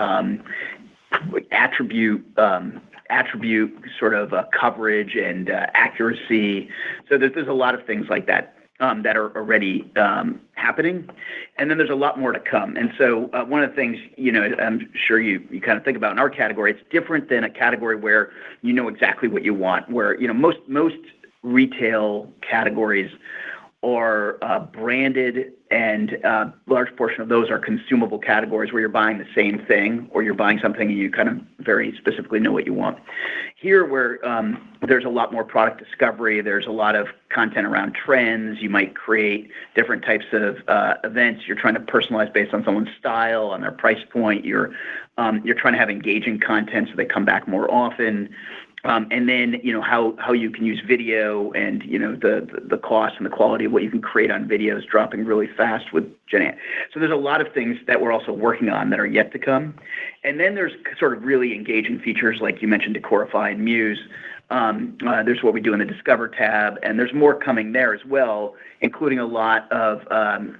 attribute sort of coverage and accuracy. So there's a lot of things like that that are already happening. And then there's a lot more to come. And so one of the things, I'm sure you kind of think about in our category, it's different than a category where you know exactly what you want, where, most retail categories are branded, and a large portion of those are consumable categories where you're buying the same thing or you're buying something and you kind of very specifically know what you want. Here, where there's a lot more product discovery, there's a lot of content around trends. You might create different types of events. You're trying to personalize based on someone's style, on their price point. You're trying to have engaging content so they come back more often. And then, how you can use video and, the cost and the quality of what you can create on video is dropping really fast with Gen AI. So there's a lot of things that we're also working on that are yet to come. And then there's sort of really engaging features like you mentioned, Decorify and Muse. There's what we do in the Discover tab, and there's more coming there as well, including a lot of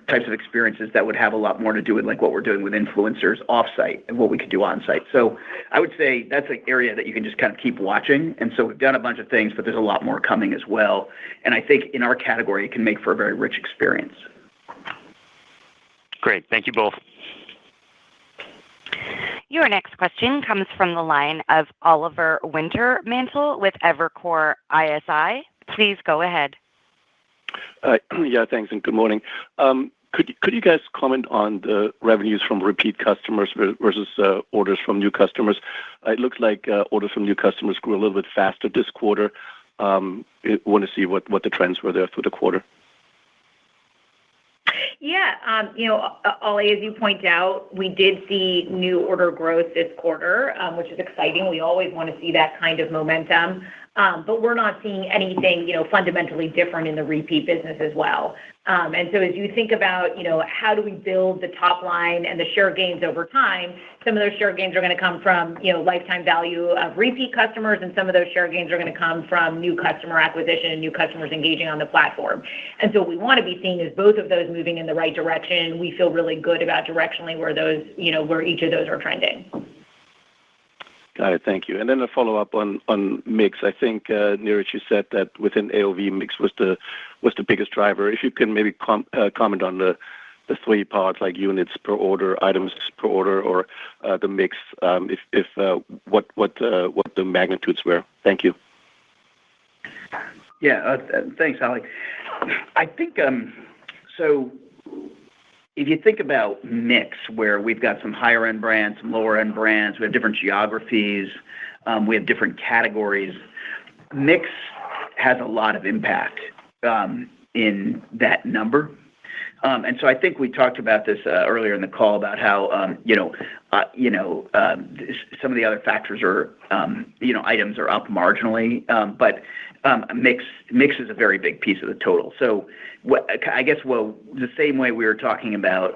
types of experiences that would have a lot more to do with like what we're doing with influencers off-site and what we could do on-site. So I would say that's an area that you can just kind of keep watching. And so we've done a bunch of things, but there's a lot more coming as well. And I think in our category, it can make for a very rich experience. Great. Thank you both. Your next question comes from the line of Oliver Wintermantel with Evercore ISI. Please go ahead. Yeah, thanks, and good morning. Could you guys comment on the revenues from repeat customers versus orders from new customers? It looks like orders from new customers grew a little bit faster this quarter. I want to see what the trends were there through the quarter. Yeah, Ollie, as you point out, we did see new order growth this quarter, which is exciting. We always want to see that kind of momentum, but we're not seeing anything, fundamentally different in the repeat business as well. And so as you think about, how do we build the top line and the share gains over time, some of those share gains are going to come from, lifetime value of repeat customers, and some of those share gains are going to come from new customer acquisition and new customers engaging on the platform. And so what we want to be seeing is both of those moving in the right direction. We feel really good about directionally where those, where each of those are trending. Got it. Thank you. And then a follow-up on mix. I think, Neeraj, you said that within AOV, mix was the biggest driver. If you can maybe comment on the three parts, like units per order, items per order, or the mix, what the magnitudes were. Thank you. Yeah, thanks, Ollie. I think, so if you think about mix, where we've got some higher-end brands, some lower-end brands, we have different geographies, we have different categories, mix has a lot of impact in that number. And so I think we talked about this earlier in the call about how, some of the other factors are, items are up marginally, but mix is a very big piece of the total. So the same way we were talking about,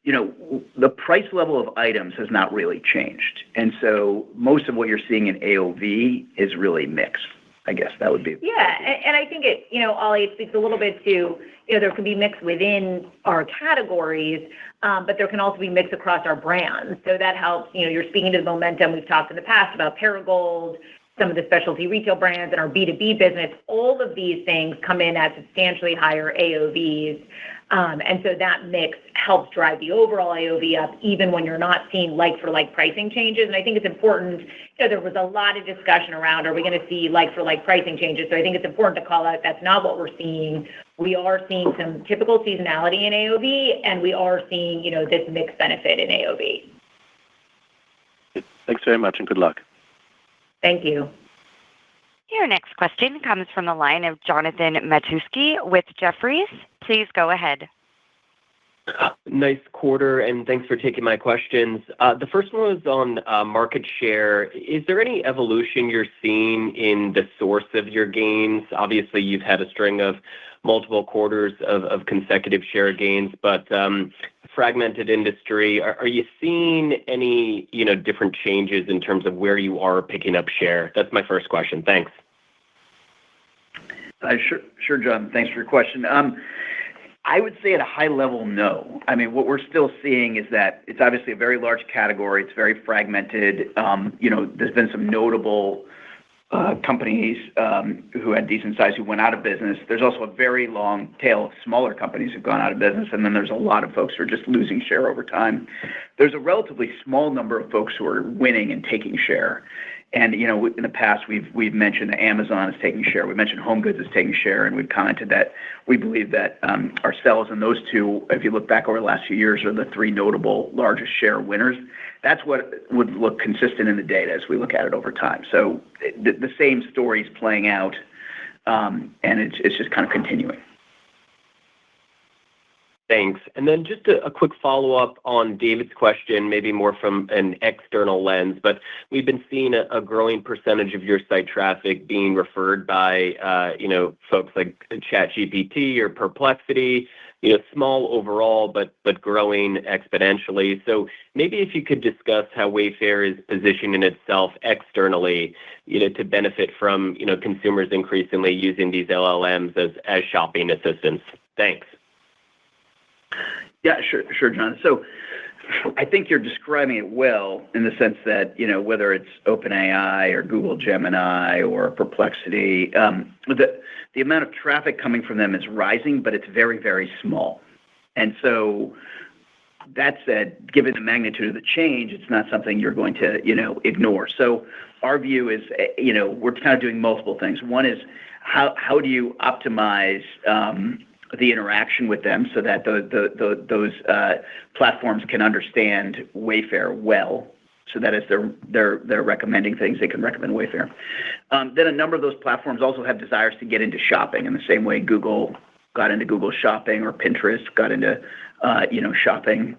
the price level of items has not really changed. And so most of what you're seeing in AOV is really mix. I guess that would be. Yeah, and I think it, Ollie, it speaks a little bit to, there can be mix within our categories, but there can also be mix across our brands. So that helps, you're speaking to the momentum. We've talked in the past about Perigold, some of the specialty retail brands, and our B2B business. All of these things come in at substantially higher AOVs. And so that mix helps drive the overall AOV up, even when you're not seeing like-for-like pricing changes. And I think it's important, there was a lot of discussion around, are we going to see like-for-like pricing changes? So I think it's important to call out that's not what we're seeing. We are seeing some typical seasonality in AOV, and we are seeing, this mix benefit in AOV. Thanks very much, and good luck. Thank you. Your next question comes from the line of Jonathan Matuszewski with Jefferies. Please go ahead. Nice quarter, and thanks for taking my questions. The first one was on market share. Is there any evolution you're seeing in the source of your gains? Obviously, you've had a string of multiple quarters of consecutive share gains, but fragmented industry. Are you seeing any, different changes in terms of where you are picking up share? That's my first question. Thanks. Sure, John. Thanks for your question. I would say at a high level, no. I mean, what we're still seeing is that it's obviously a very large category. It's very fragmented. There's been some notable companies who had decent size who went out of business. There's also a very long tail of smaller companies who've gone out of business, and then there's a lot of folks who are just losing share over time. There's a relatively small number of folks who are winning and taking share. And, in the past, we've mentioned that Amazon is taking share. We mentioned HomeGoods is taking share, and we've commented that we believe that ourselves and those two, if you look back over the last few years, are the three notable largest share winners. That's what would look consistent in the data as we look at it over time. So the same story is playing out, and it's just kind of continuing. Thanks. And then just a quick follow-up on David's question, maybe more from an external lens, but we've been seeing a growing percentage of your site traffic being referred by, folks like ChatGPT or Perplexity, small overall, but growing exponentially. So maybe if you could discuss how Wayfair is positioning itself externally, to benefit from, consumers increasingly using these LLMs as shopping assistants. Thanks. Yeah, sure, John. So I think you're describing it well in the sense that, whether it's OpenAI or Google Gemini or Perplexity, the amount of traffic coming from them is rising, but it's very, very small. And so that said, given the magnitude of the change, it's not something you're going to, ignore. So our view is, we're kind of doing multiple things. One is how do you optimize the interaction with them so that those platforms can understand Wayfair well, so that as they're recommending things, they can recommend Wayfair. Then a number of those platforms also have desires to get into shopping in the same way Google got into Google Shopping or Pinterest got into shopping,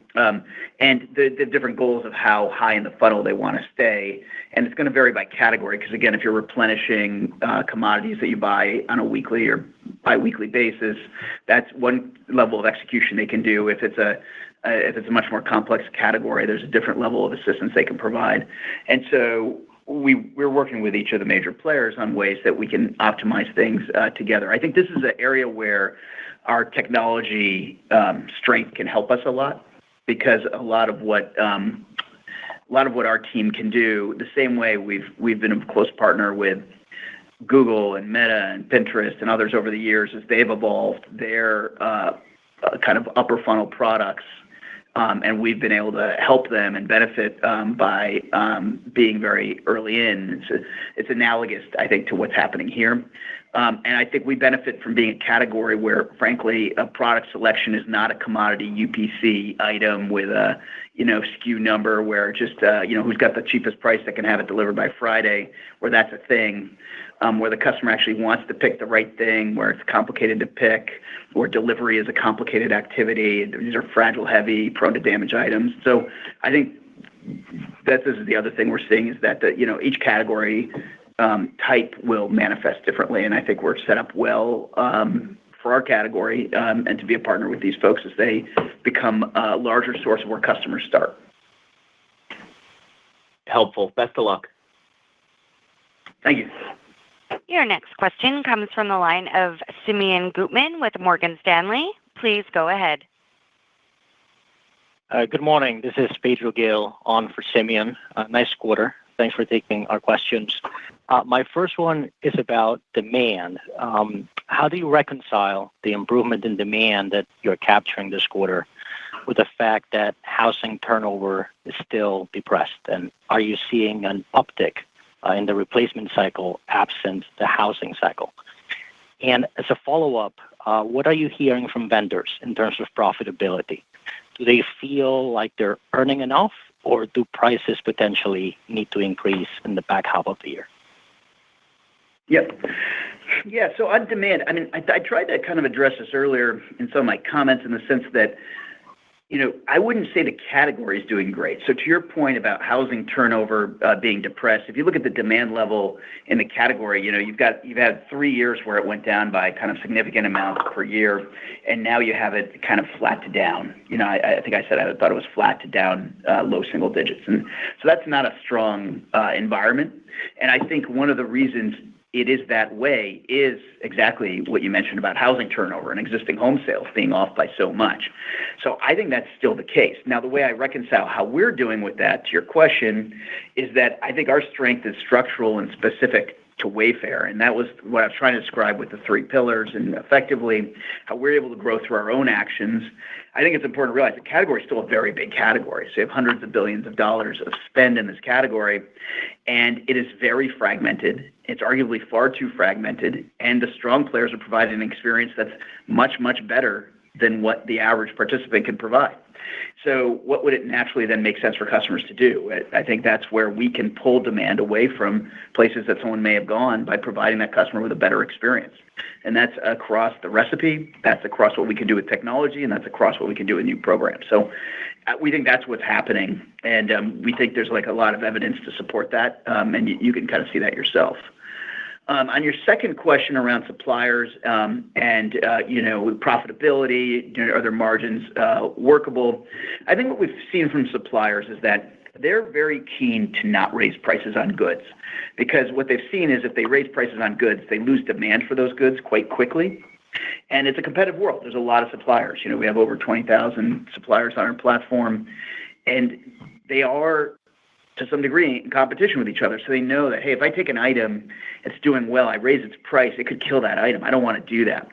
and the different goals of how high in the funnel they want to stay. And it's going to vary by category because, again, if you're replenishing commodities that you buy on a weekly or bi-weekly basis, that's one level of execution they can do. If it's a much more complex category, there's a different level of assistance they can provide. And so we're working with each of the major players on ways that we can optimize things together. I think this is an area where our technology strength can help us a lot, because a lot of what our team can do, the same way we've been a close partner with Google and Meta and Pinterest and others over the years as they've evolved their kind of upper funnel products. And we've been able to help them and benefit by being very early in. It's analogous, I think, to what's happening here. And I think we benefit from being a category where, frankly, a product selection is not a commodity UPC item with a, SKU number where just, who's got the cheapest price that can have it delivered by Friday, where that's a thing. Where the customer actually wants to pick the right thing, where it's complicated to pick, where delivery is a complicated activity. These are fragile, heavy, prone to damage items. So I think this is the other thing we're seeing is that each category type will manifest differently, and I think we're set up well for our category and to be a partner with these folks as they become a larger source of where customers start. Helpful. Best of luck. Thank you. Your next question comes from the line of Simeon Gutman with Morgan Stanley. Please go ahead. Good morning. This is Pedro Gil on for Simeon. Nice quarter. Thanks for taking our questions. My first one is about demand. How do you reconcile the improvement in demand that you're capturing this quarter with the fact that housing turnover is still depressed? And are you seeing an uptick in the replacement cycle absent the housing cycle? And as a follow-up, what are you hearing from vendors in terms of profitability? Do they feel like they're earning enough, or do prices potentially need to increase in the back half of the year? Yep. Yeah, so on demand, I tried to kind of address this earlier in some of my comments in the sense that, I wouldn't say the category is doing great. So to your point about housing turnover being depressed, if you look at the demand level in the category, you've had 3 years where it went down by kind of significant amounts per year, and now you have it kind of flat to down. I think I said I thought it was flat to down low single digits, and so that's not a strong environment. And I think one of the reasons it is that way is exactly what you mentioned about housing turnover and existing home sales being off by so much. So I think that's still the case. Now, the way I reconcile how we're doing with that, to your question, is that I think our strength is structural and specific to Wayfair. And that was what I was trying to describe with the 3 pillars and effectively how we're able to grow through our own actions. I think it's important to realize the category is still a very big category. So you have hundreds of billions of dollars of spend in this category, and it is very fragmented. It's arguably far too fragmented, and the strong players are providing an experience that's much, much better than what the average participant can provide. So what would it naturally then make sense for customers to do? I think that's where we can pull demand away from places that someone may have gone by providing that customer with a better experience. And that's across the recipe, that's across what we can do with technology, and that's across what we can do with new programs. So we think that's what's happening, and we think there's like a lot of evidence to support that, and you can kind of see that yourself. On your second question around suppliers and profitability, are their margins workable? I think what we've seen from suppliers is that they're very keen to not raise prices on goods, because what they've seen is if they raise prices on goods, they lose demand for those goods quite quickly. And it's a competitive world. There's a lot of suppliers. We have over 20,000 suppliers on our platform, and they are, to some degree, in competition with each other. So they know that, hey, if I take an item, it's doing well, I raise its price, it could kill that item. I don't want to do that.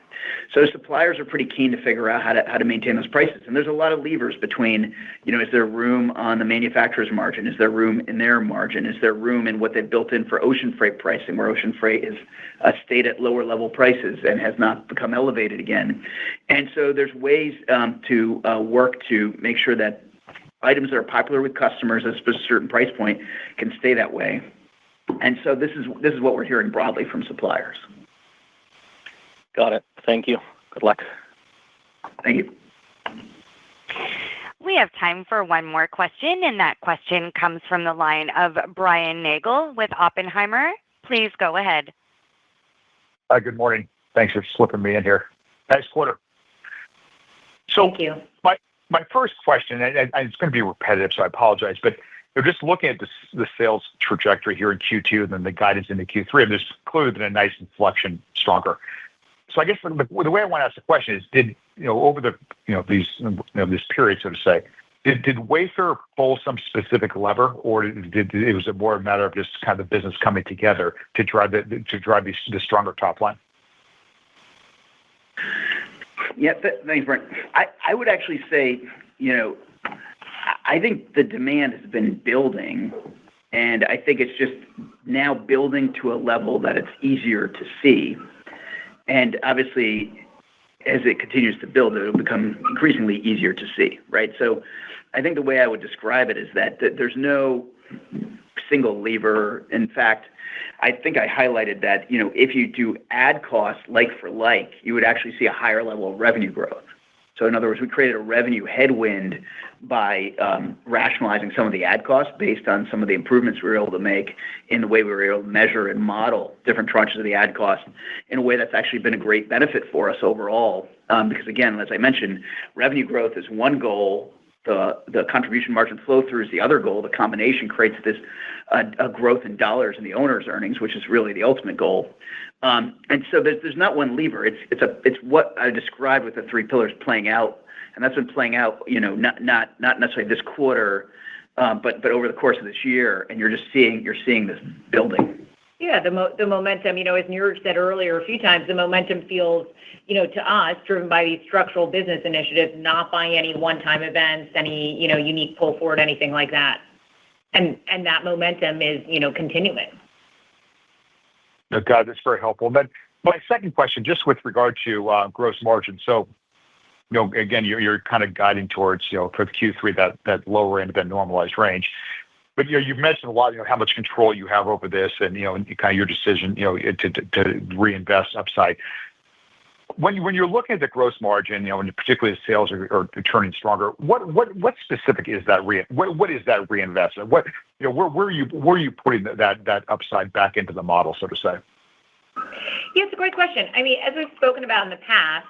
So suppliers are pretty keen to figure out how to maintain those prices. And there's a lot of levers between, is there room on the manufacturer's margin? Is there room in their margin? Is there room in what they've built in for ocean freight pricing, where ocean freight is stayed at lower level prices and has not become elevated again? And so there's ways to work to make sure that items that are popular with customers at a certain price point can stay that way. And so this is what we're hearing broadly from suppliers. Got it. Thank you. Good luck. Thank you. We have time for one more question, and that question comes from the line of Brian Nagel with Oppenheimer. Please go ahead. Hi, good morning. Thanks for slipping me in here. Nice quarter. So Thank you. My first question, and it's going to be repetitive, so I apologize, but just looking at the sales trajectory here in Q2 and then the guidance into Q3, and there's clearly been a nice inflection stronger. So I guess the way I want to ask the question is, did over the this period, so to say, did Wayfair pull some specific lever, or was it more a matter of just kind of the business coming together to drive the stronger top line? Yeah, thanks, Brent. I would actually say, I think the demand has been building, and I think it's just now building to a level that it's easier to see. And obviously, as it continues to build, it'll become increasingly easier to see, right? So I think the way I would describe it is that there's no single lever. In fact, I think I highlighted that, if you do ad costs like for like, you would actually see a higher level of revenue growth. So in other words, we created a revenue headwind by rationalizing some of the ad costs based on some of the improvements we were able to make in the way we were able to measure and model different tranches of the ad cost in a way that's actually been a great benefit for us overall. Because again, as I mentioned, revenue growth is one goal. The contribution margin flow through is the other goal. The combination creates this a growth in dollars in the owner's earnings, which is really the ultimate goal. And so there's not one lever. It's what I described with the three pillars playing out, and that's been playing out, not necessarily this quarter, but over the course of this year. And you're seeing this building. Yeah, the momentum, as Niraj said earlier a few times, the momentum feels, to us, driven by these structural business initiatives, not by any one-time events, any, unique pull forward, anything like that. And that momentum is, continuing. God, that's very helpful. Then my second question, just with regard to gross margin. So, again, you're kind of guiding towards, for the Q3, that lower end of that normalized range. But you've mentioned a lot, how much control you have over this, and kind of your decision, to reinvest upside. When you're looking at the gross margin, and particularly the sales are turning stronger, what specific is that what is that reinvestment? Where are you putting that upside back into the model, so to say? Yeah, it's a great question. I mean, as we've spoken about in the past,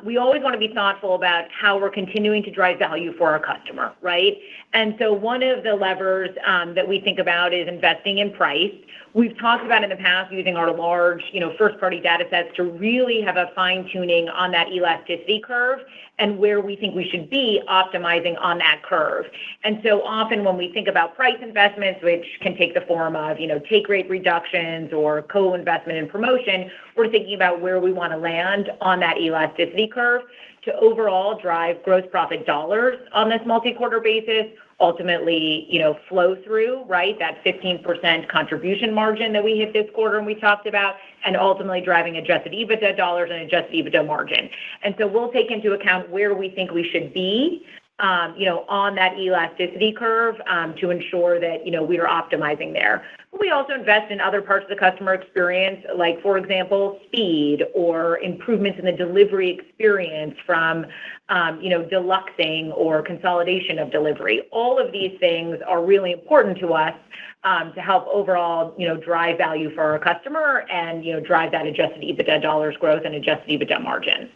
we always want to be thoughtful about how we're continuing to drive value for our customer, right? And so one of the levers that we think about is investing in price. We've talked about in the past using our large, first-party data sets to really have a fine-tuning on that elasticity curve and where we think we should be optimizing on that curve. And so often when we think about price investments, which can take the form of, take rate reductions or co-investment in promotion, we're thinking about where we want to land on that elasticity curve to overall drive gross profit dollars on this multi-quarter basis, ultimately, flow through, right? That 15% contribution margin that we hit this quarter and we talked about, and ultimately driving adjusted EBITDA dollars and adjusted EBITDA margin. And so we'll take into account where we think we should be on that elasticity curve to ensure that, we are optimizing there. We also invest in other parts of the customer experience, like, for example, speed or improvements in the delivery experience from, deluxing or consolidation of delivery. All of these things are really important to us to help overall, drive value for our customer and, drive that adjusted EBITDA dollars growth and adjusted EBITDA margin.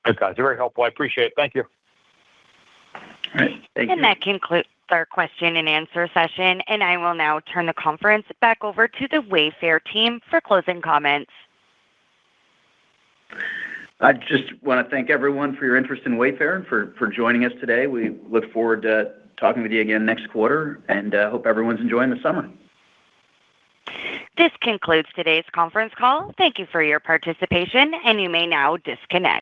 Okay, it's very helpful. I appreciate it. Thank you. All right. Thank you. And that concludes our question and answer session. And I will now turn the conference back over to the Wayfair team for closing comments. I just want to thank everyone for your interest in Wayfair and for joining us today. We look forward to talking with you again next quarter, and hope everyone's enjoying the summer. This concludes today's conference call. Thank you for your participation, and you may now disconnect.